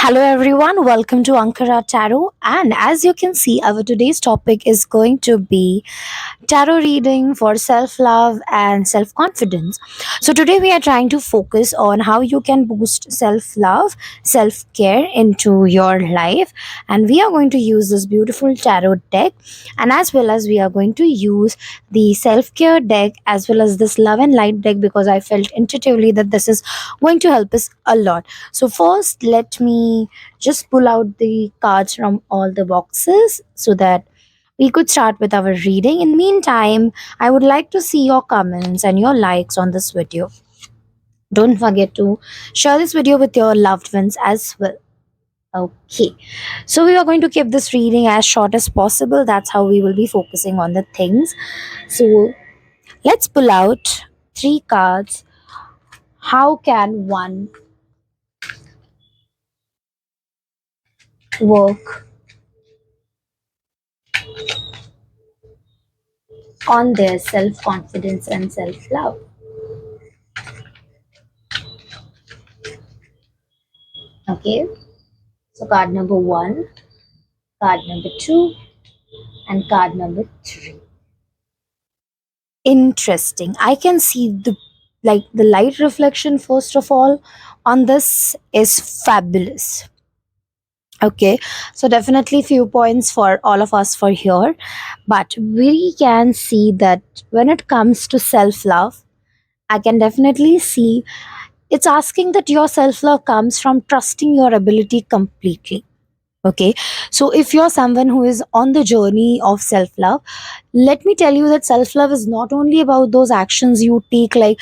Hello everyone, welcome to Ankara Tarot. And as you can see, our today's topic is going to be tarot reading for self love and self confidence. So, today we are trying to focus on how you can boost self love, self care into your life. And we are going to use this beautiful tarot deck, and as well as we are going to use the self care deck as well as this love and light deck because I felt intuitively that this is going to help us a lot. So, first, let me just pull out the cards from all the boxes so that we could start with our reading. In the meantime, I would like to see your comments and your likes on this video. Don't forget to share this video with your loved ones as well. Okay, so we are going to keep this reading as short as possible. That's how we will be focusing on the things. So let's pull out three cards. How can one work on their self confidence and self love? Okay, so card number one, card number two, and card number three. Interesting. I can see the light reflection first of all on this is fabulous. Okay, so definitely few points for all of us for here, but we can see that when it comes to self love, I can definitely see it's asking that your self love comes from trusting your ability completely. Okay, so if you're someone who is on the journey of self love, let me tell you that self love is not only about those actions you take, like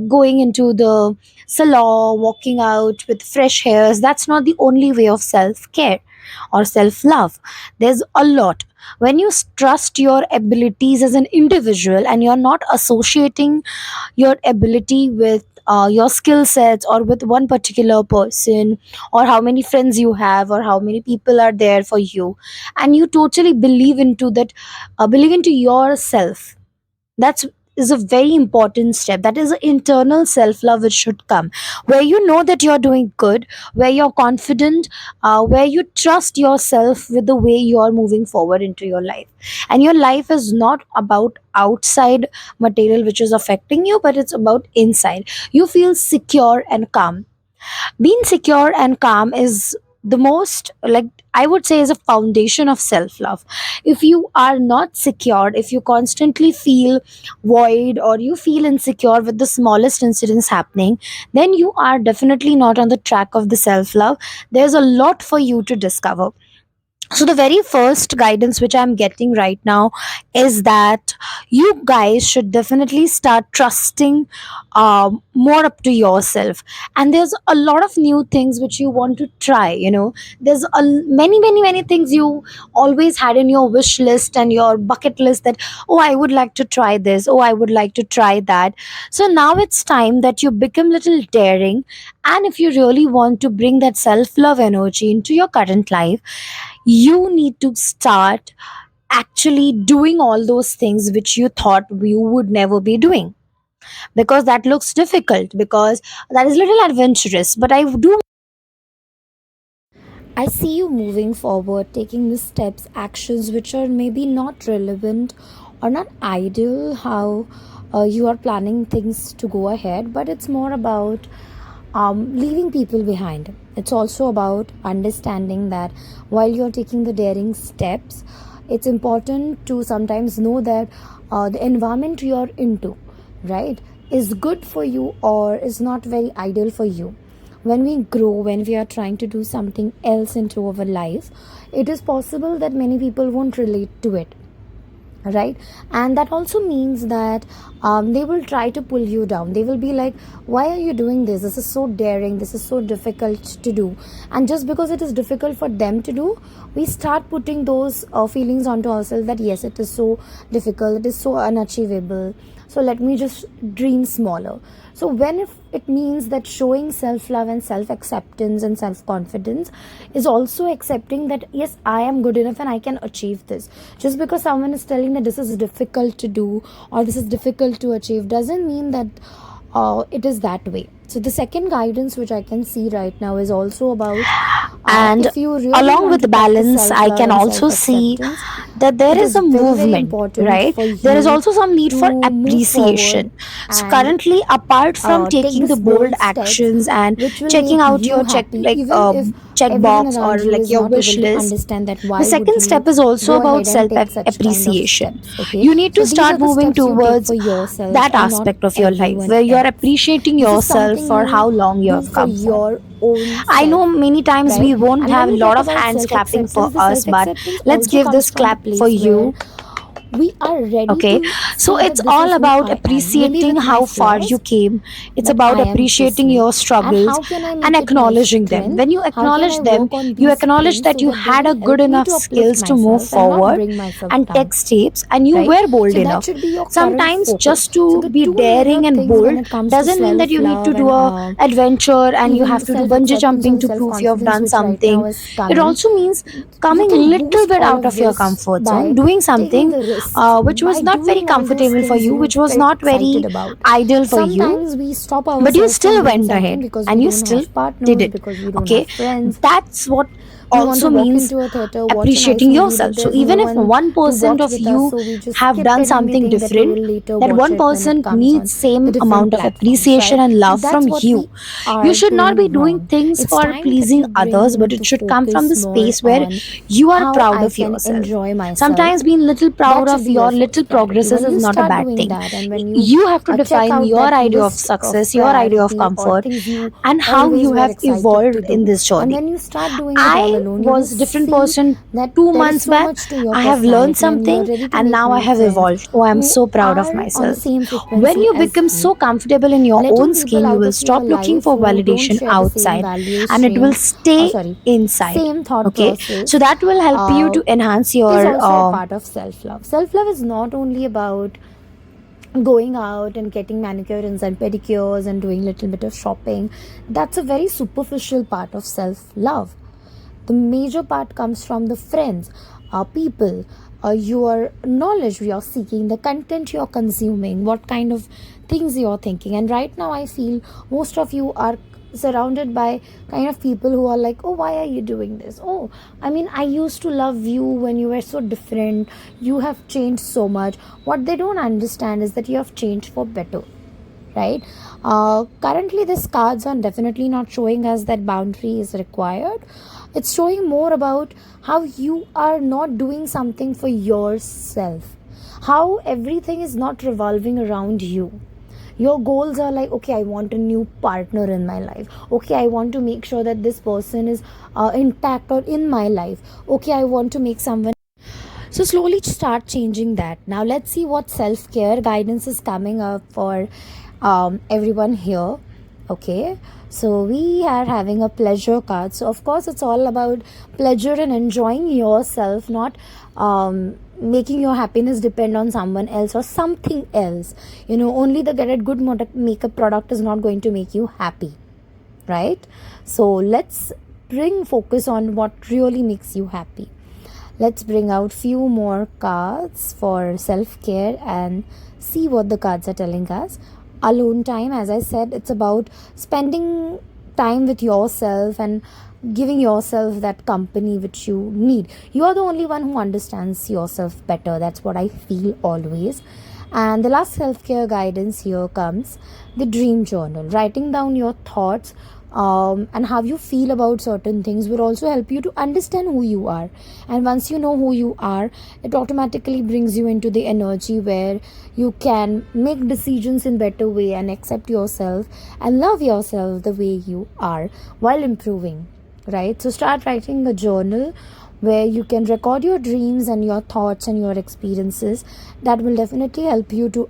going into the salon, walking out with fresh hairs. That's not the only way of self care or self love. There's a lot. When you trust your abilities as an individual and you're not associating your ability with your skill sets or with one particular person, or how many friends you have, or how many people are there for you, and you totally believe into that, believe into yourself. That's is a very important step. That is an internal self love which should come, where you know that you're doing good, where you're confident, where you trust yourself with the way you are moving forward into your life. And your life is not about outside material which is affecting you, but it's about inside. You feel secure and calm. Being secure and calm is the most, like, I would say, is a foundation of self love. If you are not secured, if you constantly feel void or you feel insecure with the smallest incidents happening, then you are definitely not on the track of the self love. There's a lot for you to discover. So the very first guidance which I'm getting right now is that you guys should definitely start trusting more up to yourself. And there's a lot of new things which you want to try. There's many things you always had in your wish list and your bucket list, that, oh, I would like to try this, oh, I would like to try that. So now it's time that you become little daring. And if you really want to bring that self love energy into your current life, you need to start actually doing all those things which you thought you would never be doing, because that looks difficult, because that is little adventurous. But I see you moving forward, taking the steps, actions which are maybe not relevant or not ideal, how you are planning things to go ahead, but it's more about leaving people behind. It's also about understanding that while you're taking the daring steps, it's important to sometimes know that the environment you're into, right, is good for you or is not very ideal for you. When we grow, when we are trying to do something else into our life, it is possible that many people won't relate to it, right? And that also means that they will try to pull you down. They will be like, why are you doing this? This is so daring, this is so difficult to do. And just because it is difficult for them to do, we start putting those feelings onto ourselves that yes, it is so difficult, it is so unachievable, so let me just dream smaller. So when if it means that showing self love and self acceptance and self confidence is also accepting that yes, I am good enough and I can achieve this. Just because someone is telling that this is difficult to do or this is difficult to achieve doesn't mean that it is that way. So the second guidance which I can see right now is also about And If you really along want with to the practice balance, self I love can and also self see acceptance, that there it is is a very, very movement, important right? for There is you also some need for to move appreciation. forward So and currently, apart from take taking the this bold bold steps actions and which will checking make out you your check, happy, like even if check everyone box or around you like is your not wish able to list, understand that. the Why would second you step is also go about ahead and self take such kind of appreciation. steps? Okay, You need so to these are start the moving steps you take towards for yourself that and not aspect of your life everyone where you're else. appreciating This is yourself something for you how long you do have for come for. your own I know self, many times we right? won't And when have a we lot talk of about hands self clapping for acceptance, the us, self but acceptance let's also give comes this from the clap for place where you. we are ready Okay, to so say it's that this all is who about I am, maybe appreciating with my how far you flaws, came. It's but about I am this appreciating way. your And struggles how can I and make it my acknowledging them. strength? When you How can acknowledge I them, work on you these acknowledge things that so you that they had will a good help me enough to uplift skills to move myself and not forward bring myself and down, take steps, and you right? were bold So that enough. should be your current Sometimes focus. just So to the be two major daring and things when bold it comes to doesn't mean that self you need love to do and a adventure and you even have to do self bungee acceptance or jumping the to self prove you have confidence done which right now something. is It coming, also means you coming can little boost bit all out of of your this comfort zone, by doing taking something the risks, which was by not very doing all those comfortable for things you, you which was felt not excited very about. ideal for you, Sometimes we stop but you ourselves from still doing went something ahead because we and you don't still have did partners, it. because we don't Okay, have friends. that's what We want to also walk means into a theater, watch a nice appreciating movie, but yourself. So there's no even if one to 1% watch of with us, you so we just have skip done it and we something think that we will different, later that watch one it when it person comes on needs the same different amount of platforms, appreciation right? and So love that's from what you. we You are should not be doing doing wrong. things It's for time that pleasing you bring others, me but it to should come from focus the more space where on you are how proud I of can yourself. enjoy myself. Sometimes being little proud That should of be your your little first priority. progresses When is you not a start bad doing thing. that, and when you You have to check define out your that idea of list of success, your idea of priority or comfort, things you and how always you were have excited to evolved in do, this and journey. when you start doing it all I alone, you will was a different see person that two there is months so back. much to your I have learned personality and you are something ready to and make now I new have friends evolved. Oh, I'm who so proud of are on the myself. same When frequency you as become you. so comfortable in your Letting own people skin, you out will of your stop looking life for who don't validation share the same outside value and it will stream, stay inside. same thought Okay, so process, that will help you uh, to enhance is your also a part of self love. Self love is not only about going out and getting manicures and pedicures and doing little bit of shopping. That's a very superficial part of self love. The major part comes from the friends, people, your knowledge you're seeking, the content you're consuming, what kind of things you're thinking. And right now I feel most of you are surrounded by kind of people who are like, oh, why are you doing this? Oh, I mean, I used to love you when you were so different, you have changed so much. What they don't understand is that you have changed for better, right? Currently these cards are definitely not showing us that boundary is required. It's showing more about how you are not doing something for yourself, how everything is not revolving around you. Your goals are like, okay, I want a new partner in my life, okay, I want to make sure that this person is intact or in my life, okay, I want to make someone. So slowly start changing that. Now let's see what self-care guidance is coming up for everyone here. Okay, so we are having a pleasure card. So of course it's all about pleasure and enjoying yourself, not making your happiness depend on someone else or something else. Only the get it good makeup product is not going to make you happy, right? So let's bring focus on what really makes you happy. Let's bring out few more cards for self-care and see what the cards are telling us. Alone time, as I said, it's about spending time with yourself and giving yourself that company which you need. You are the only one who understands yourself better. That's what I feel always. And the last self-care guidance here comes the dream journal. Writing down your thoughts and how you feel about certain things will also help you to understand who you are. And once you know who you are, it automatically brings you into the energy where you can make decisions in better way and accept yourself and love yourself the way you are while improving, right? So start writing a journal where you can record your dreams and your thoughts and your experiences. That will definitely help you to